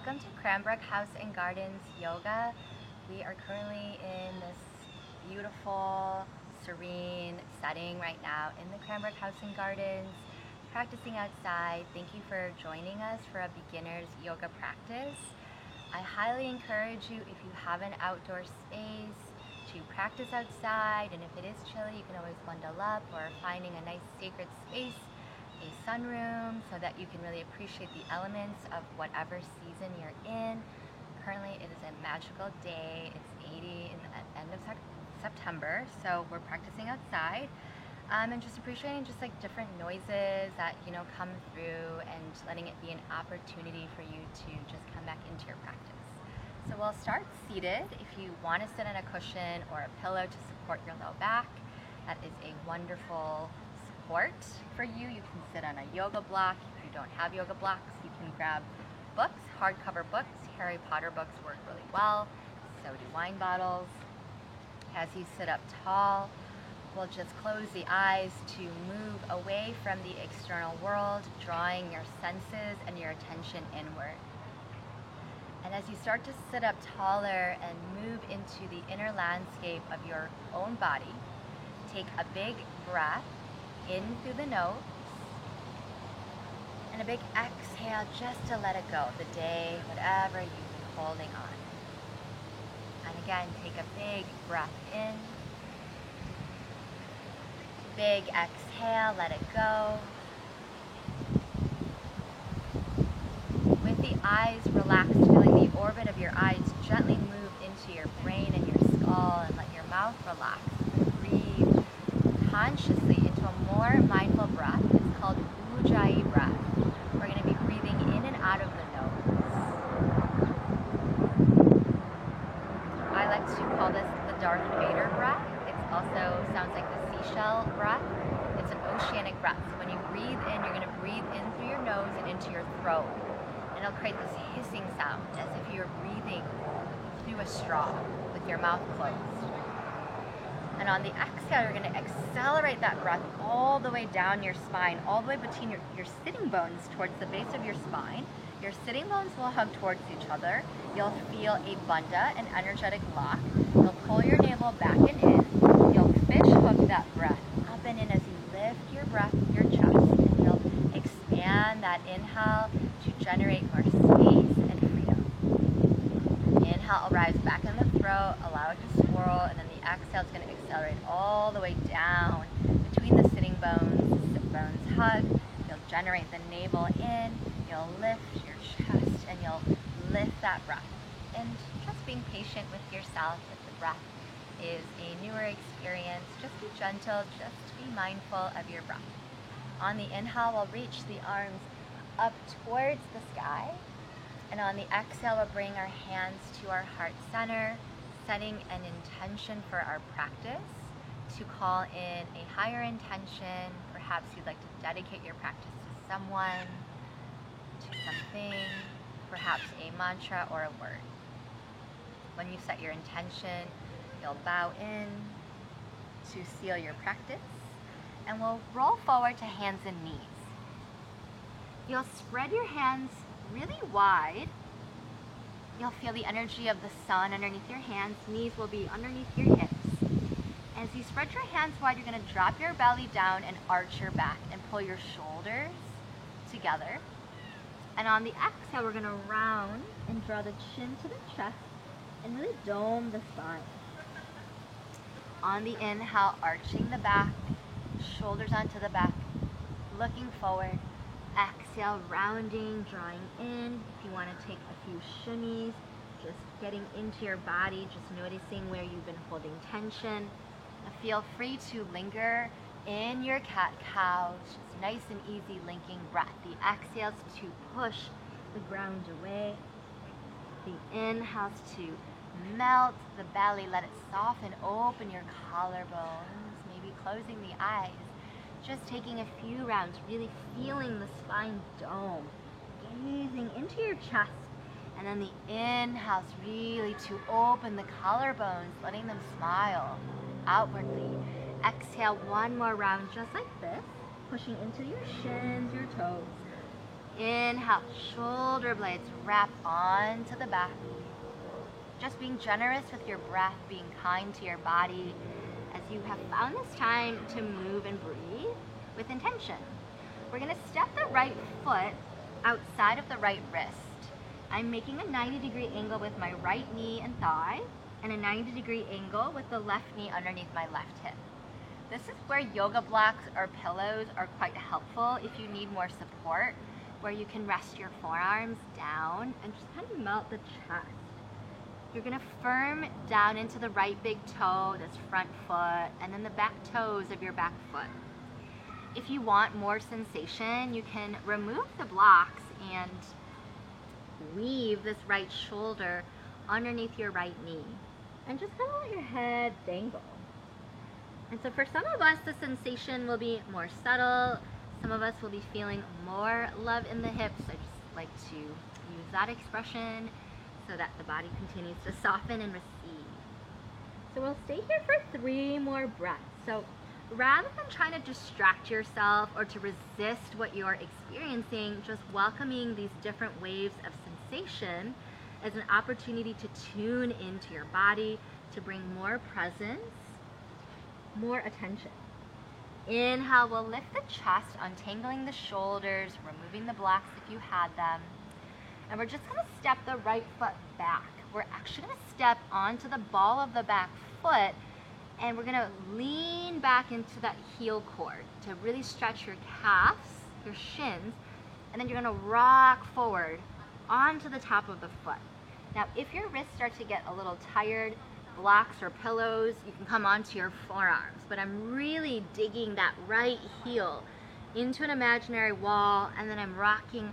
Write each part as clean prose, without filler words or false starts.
Welcome to Cranbrook House and Gardens Yoga. We are currently in this beautiful, serene setting right now in the Cranbrook House and Gardens, practicing outside. Thank you for joining us for a beginner's yoga practice. I highly encourage you, if you have an outdoor space, to practice outside, and if it is chilly, you can always bundle up, or finding a nice sacred space, a sunroom, so that you can really appreciate the elements of whatever season you're in. Currently it is a magical day. It's 80 in the end of September, so we're practicing outside and just appreciating just like different noises that come through, and letting it be an opportunity for you to just come back into your practice. So we'll start seated. If you want to sit on a cushion or a pillow to support your low back, that is a wonderful support for you. You can sit on a yoga block. If you don't have yoga blocks, you can grab books, hardcover books. Harry Potter books work really well. So do wine bottles. As you sit up tall, we'll just close the eyes to move away from the external world, drawing your senses and your attention inward. And as you start to sit up taller and move into the inner landscape of your own body, take a big breath in through the nose, and a big exhale just to let it go, the day, whatever you've been holding on. And again, take a big breath in, big exhale, let it go. With the eyes relaxed, feeling the orbit of your eyes gently move into your brain and your skull, and let your mouth relax. Breathe consciously into a more mindful breath. It's called Ujjayi breath. We're going to be breathing in and out of the nose. I like to call this the Darth Vader breath. It also sounds like the seashell breath. It's an oceanic breath. So when you breathe in, you're going to breathe in through your nose and into your throat. And it'll create this hissing sound as if you're breathing through a straw with your mouth closed. And on the exhale, you're going to accelerate that breath all the way down your spine, all the way between your sitting bones towards the base of your spine. Your sitting bones will hug towards each other. You'll feel a bandha, an energetic lock. You'll pull your navel back and in. You'll fish hook that breath up and in as you lift your breath with your chest. And you'll expand that inhale to generate more space and freedom. Inhale, rise back in the throat, allow it to swirl, and then the exhale is going to accelerate all the way down between the sitting bones. The sit bones hug. You'll generate the navel in. You'll lift your chest, and you'll lift that breath. And just being patient with yourself, if the breath is a newer experience, just be gentle, just be mindful of your breath. On the inhale, we'll reach the arms up towards the sky. And on the exhale, we'll bring our hands to our heart center, setting an intention for our practice to call in a higher intention. Perhaps you'd like to dedicate your practice to someone, to something, perhaps a mantra or a word. When you set your intention, you'll bow in to seal your practice, and we'll roll forward to hands and knees. You'll spread your hands really wide. You'll feel the energy of the sun underneath your hands. Knees will be underneath your hips. As you spread your hands wide, you're going to drop your belly down and arch your back and pull your shoulders together. And on the exhale, we're going to round and draw the chin to the chest and really dome the spine. On the inhale, arching the back, shoulders onto the back, looking forward. Exhale, rounding, drawing in. If you want to take a few shimmies, just getting into your body, just noticing where you've been holding tension. Feel free to linger in your cat-cow, just nice and easy linking breath. The exhales to push the ground away. The inhales to melt the belly, let it soften, open your collarbones, maybe closing the eyes. Just taking a few rounds, really feeling the spine dome, gazing into your chest. And then the inhales really to open the collarbones, letting them smile outwardly. Exhale, one more round just like this, pushing into your shins, your toes. Inhale, shoulder blades wrap onto the back. Just being generous with your breath, being kind to your body as you have found this time to move and breathe with intention. We're gonna step the right foot outside of the right wrist. I'm making a 90-degree angle with my right knee and thigh, and a 90-degree angle with the left knee underneath my left hip. This is where yoga blocks or pillows are quite helpful if you need more support, where you can rest your forearms down and just kind of melt the chest. You're gonna firm down into the right big toe, this front foot, and then the back toes of your back foot. If you want more sensation, you can remove the blocks and weave this right shoulder underneath your right knee. And just kind of let your head dangle. And so for some of us, the sensation will be more subtle. Some of us will be feeling more love in the hips. I just like to use that expression so that the body continues to soften and receive. So we'll stay here for 3 more breaths. So rather than trying to distract yourself or to resist what you're experiencing, just welcoming these different waves of sensation as an opportunity to tune into your body, to bring more presence, more attention. Inhale, we'll lift the chest, untangling the shoulders, removing the blocks if you had them. And we're just gonna step the right foot back. We're actually gonna step onto the ball of the back foot, and we're gonna lean back into that heel cord to really stretch your calves, your shins, and then you're gonna rock forward onto the top of the foot. Now, if your wrists start to get a little tired, blocks or pillows, you can come onto your forearms, but I'm really digging that right heel into an imaginary wall, and then I'm rocking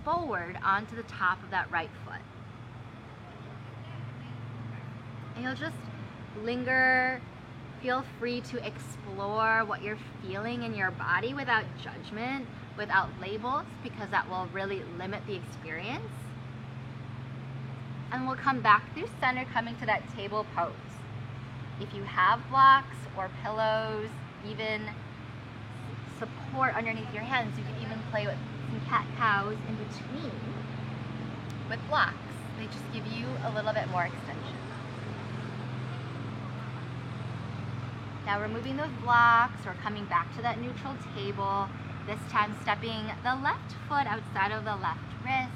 forward onto the top of that right foot. And you'll just linger, feel free to explore what you're feeling in your body without judgment, without labels, because that will really limit the experience. And we'll come back through center, coming to that table pose. If you have blocks or pillows, even support underneath your hands, you can even play with some cat-cows in between with blocks. They just give you a little bit more extension. Now removing those blocks, or coming back to that neutral table, this time stepping the left foot outside of the left wrist.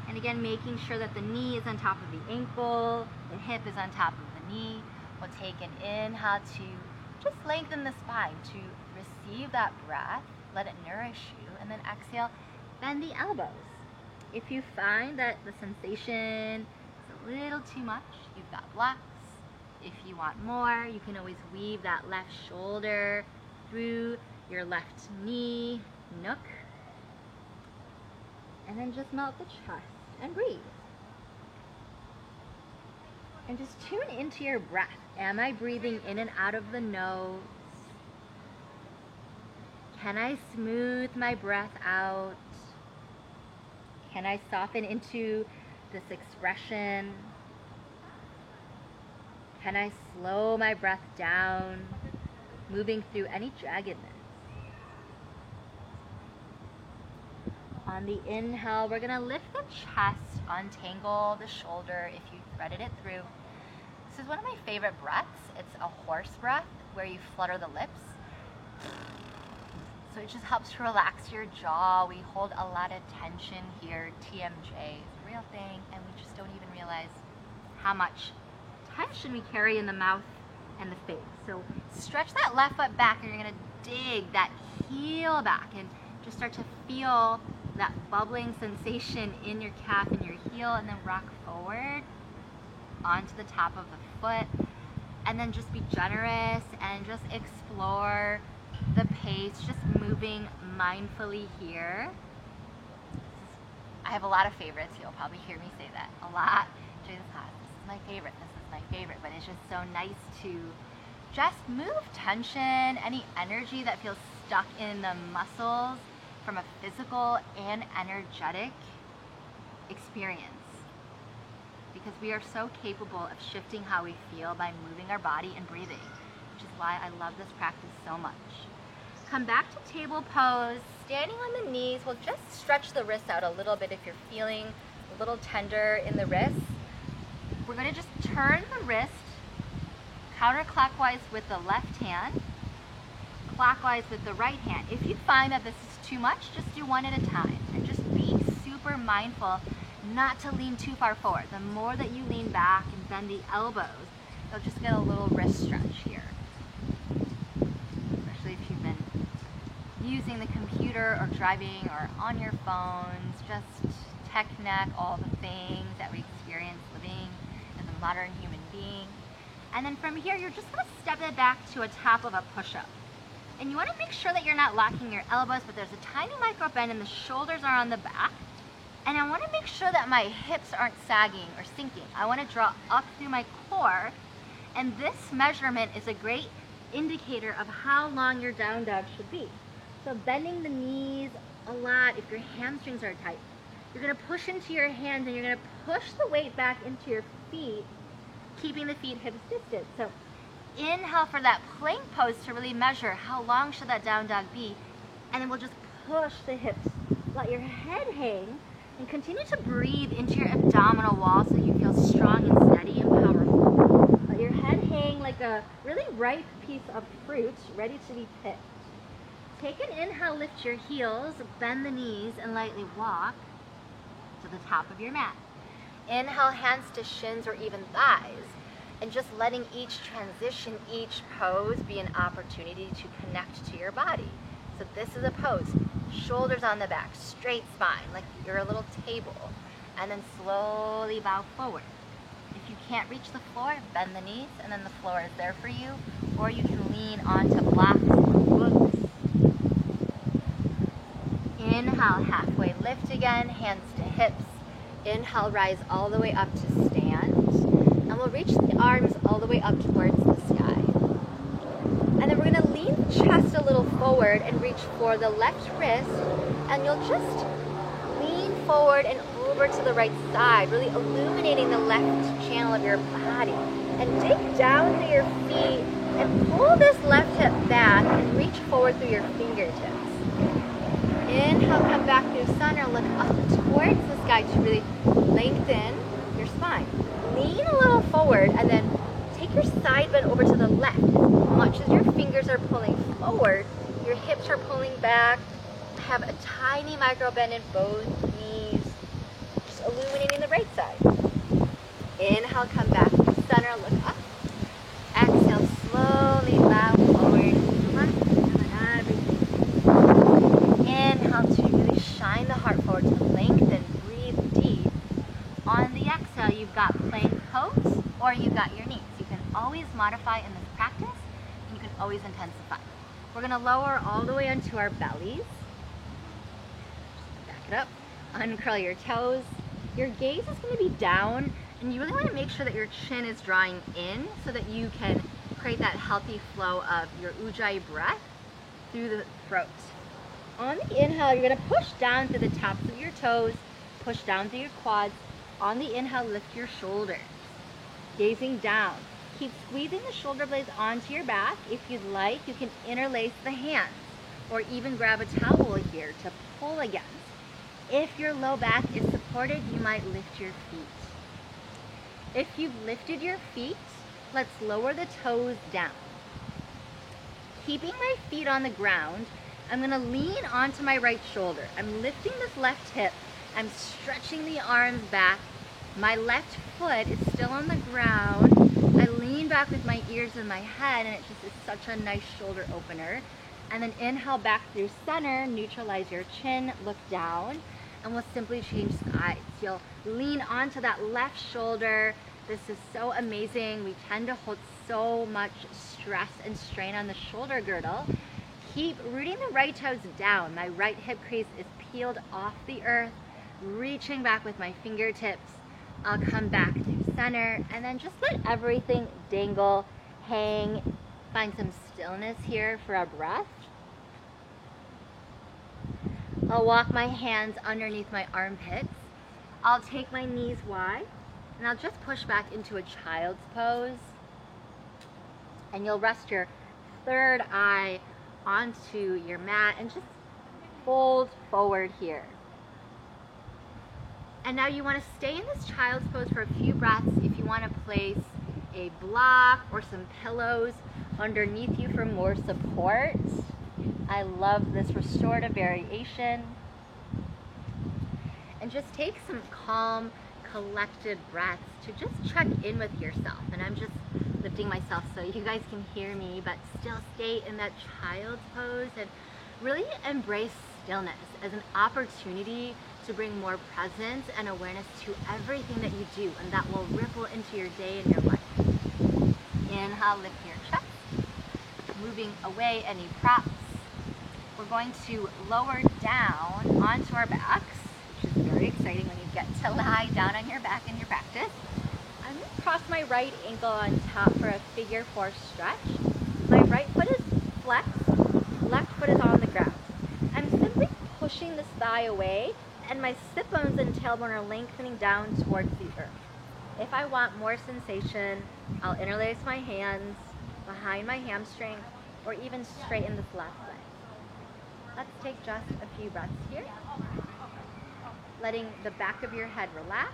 And again, making sure that the knee is on top of the ankle, the hip is on top of the knee. We'll take an inhale to just lengthen the spine, to receive that breath, let it nourish you, and then exhale, bend the elbows. If you find that the sensation is a little too much, you've got blocks. If you want more, you can always weave that left shoulder through your left knee nook, and then just melt the chest and breathe. And just tune into your breath. Am I breathing in and out of the nose? Can I smooth my breath out? Can I soften into this expression? Can I slow my breath down, moving through any jaggedness? On the inhale, we're gonna lift the chest, untangle the shoulder if you threaded it through. This is one of my favorite breaths. It's a horse breath where you flutter the lips. So it just helps to relax your jaw. We hold a lot of tension here. TMJ is a real thing, and we just don't even realize how much tension we carry in the mouth and the face. So stretch that left foot back, and you're gonna dig that heel back and just start to feel that bubbling sensation in your calf and your heel, and then rock forward onto the top of the foot, and then just be generous and just explore the pace, just moving mindfully here. I have a lot of favorites. You'll probably hear me say that a lot during this class. This is my favorite, this is my favorite, but it's just so nice to just move tension, any energy that feels stuck in the muscles from a physical and energetic experience. Because we are so capable of shifting how we feel by moving our body and breathing, which is why I love this practice so much. come back to table pose. Standing on the knees, we'll just stretch the wrists out a little bit if you're feeling a little tender in the wrists. We're going to just turn the wrist counterclockwise with the left hand, clockwise with the right hand. If you find that this is too much, just do one at a time and just be super mindful not to lean too far forward. The more that you lean back and bend the elbows, you'll just get a little wrist stretch here. Especially if you've been using the computer or driving or on your phones, just tech neck, all the things that we experience living as a modern human being. And then from here, you're just going to step it back to a top of a push-up. And you want to make sure that you're not locking your elbows, but there's a tiny micro bend and the shoulders are on the back. And I want to make sure that my hips aren't sagging or sinking. I want to draw up through my core. And this measurement is a great indicator of how long your down dog should be. So bending the knees a lot if your hamstrings are tight. You're going to push into your hands and you're going to push the weight back into your feet, keeping the feet hips distant. So inhale for that plank pose to really measure how long should that down dog be. And then we'll just push the hips. Let your head hang and continue to breathe into your abdominal wall so you feel strong and steady and powerful. Let your head hang like a really ripe piece of fruit ready to be picked. Take an inhale, lift your heels, bend the knees, and lightly walk to the top of your mat. Inhale, hands to shins or even thighs, and just letting each transition, each pose be an opportunity to connect to your body. So this is a pose, shoulders on the back, straight spine, like you're a little table, and then slowly bow forward. If you can't reach the floor, bend the knees, and then the floor is there for you, or you can lean onto blocks or books. Inhale, halfway lift again, hands to hips. Inhale, rise all the way up to stand. And we'll reach the arms all the way up towards the sky. And then we're going to lean the chest a little forward and reach for the left wrist. And you'll just lean forward and over to the right side, really illuminating the left channel of your body. And dig down through your feet and pull this left hip back and reach forward through your fingertips. Inhale, come back through center, look up towards the sky to really lengthen your spine. Lean a little forward and then take your side bend over to the left. As much as your fingers are pulling forward, your hips are pulling back. Have a tiny micro bend in both knees, just illuminating the right side. Inhale, come back through center, look up. Exhale, slowly bow forward. Inhale to really shine the heart forward to lengthen, breathe deep. On the exhale, you've got plank pose or you've got your knees. You can always modify in this practice, and you can always intensify. We're going to lower all the way onto our bellies. Just back it up. Uncurl your toes. Your gaze is going to be down, and you really want to make sure that your chin is drawing in so that you can create that healthy flow of your Ujjayi breath through the throat. On the inhale, you're going to push down through the tops of your toes, push down through your quads. On the inhale, lift your shoulders. Gazing down. Keep squeezing the shoulder blades onto your back. If you'd like, you can interlace the hands or even grab a towel here to pull against. If your low back is supported, you might lift your feet. If you've lifted your feet, let's lower the toes down. Keeping my feet on the ground, I'm going to lean onto my right shoulder. I'm lifting this left hip. I'm stretching the arms back. My left foot is still on the ground. I lean back with my ears and my head, and it just is such a nice shoulder opener. And then inhale back through center, neutralize your chin, look down, and we'll simply change sides. You'll lean onto that left shoulder. This is so amazing. We tend to hold so much stress and strain on the shoulder girdle. Keep rooting the right toes down. My right hip crease is peeled off the earth, reaching back with my fingertips. I'll come back through center and then just let everything dangle, hang. Find some stillness here for a breath. I'll walk my hands underneath my armpits. I'll take my knees wide and I'll just push back into a child's pose. And you'll rest your third eye onto your mat and just fold forward here. And now you want to stay in this child's pose for a few breaths. If you want to place a block or some pillows underneath you for more support. I love this restorative variation. And just take some calm, collected breaths to just check in with yourself. And I'm just lifting myself so you guys can hear me, but still stay in that child's pose and really embrace stillness as an opportunity to bring more presence and awareness to everything that you do, and that will ripple into your day and your life. Inhale, lift your chest, moving away any props. We're going to lower down onto our backs, which is very exciting when you get to lie down on your back in your practice. I'm going to cross my right ankle on top for a figure 4 stretch. My right foot is flexed, left foot is on the ground. I'm simply pushing this thigh away, and my sit bones and tailbone are lengthening down towards the earth. If I want more sensation, I'll interlace my hands behind my hamstring or even straighten this left leg. Let's take just a few breaths here. Letting the back of your head relax.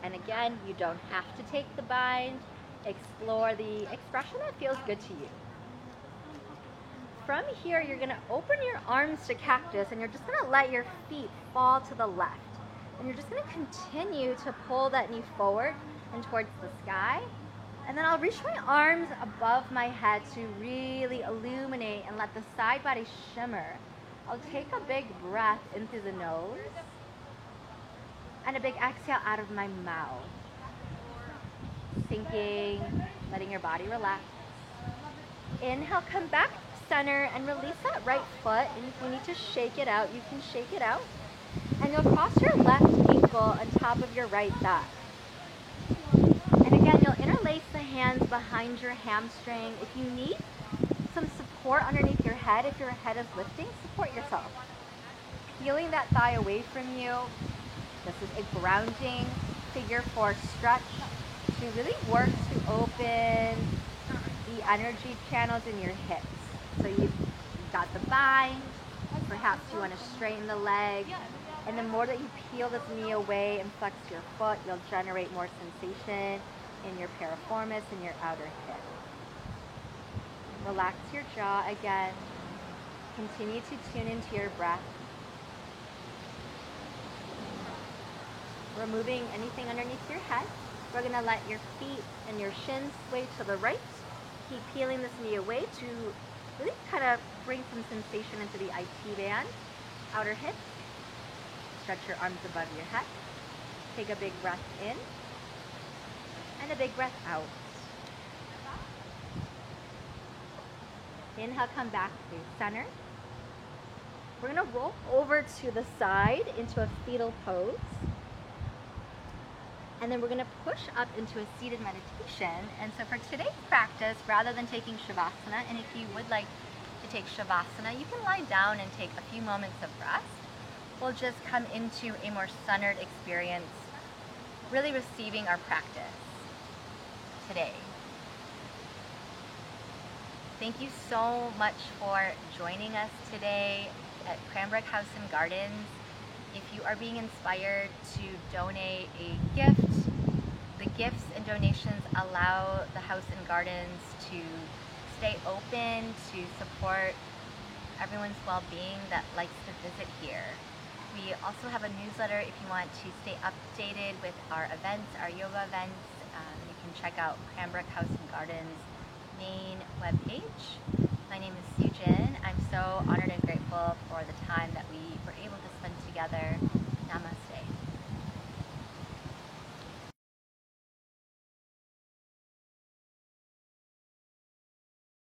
And again, you don't have to take the bind. Explore the expression that feels good to you. From here, you're going to open your arms to cactus, and you're just going to let your feet fall to the left. And you're just going to continue to pull that knee forward and towards the sky. And then I'll reach my arms above my head to really illuminate and let the side body shimmer. I'll take a big breath in through the nose and a big exhale out of my mouth. Sinking, letting your body relax. Inhale, come back center and release that right foot, and if you need to shake it out, you can shake it out, and you'll cross your left ankle on top of your right thigh. And again, you'll interlace the hands behind your hamstring. If you need some support underneath your head, if your head is lifting, support yourself. Peeling that thigh away from you. This is a grounding figure 4 stretch to really work to open the energy channels in your hips. So you've got the bind, perhaps you want to straighten the leg, and the more that you peel this knee away and flex your foot, you'll generate more sensation in your piriformis and your outer hip. Relax your jaw again. Continue to tune into your breath. Removing anything underneath your head. We're going to let your feet and your shins sway to the right. Keep peeling this knee away to really kind of bring some sensation into the IT band, outer hip. Stretch your arms above your head. Take a big breath in and a big breath out. Inhale, come back to center. We're going to roll over to the side into a fetal pose. And then we're going to push up into a seated meditation. And so for today's practice, rather than taking Shavasana, and if you would like to take Shavasana, you can lie down and take a few moments of rest. We'll just come into a more centered experience, really receiving our practice today. Thank you so much for joining us today at Cranbrook House and Gardens. If you are being inspired to donate a gift, the gifts and donations allow the House and Gardens to stay open, to support everyone's well-being that likes to visit here. We also have a newsletter if you want to stay updated with our events, our yoga events. You can check out Cranbrook House and Gardens main webpage. My name is Sujin. I'm so honored and grateful for the time that we were able to spend together.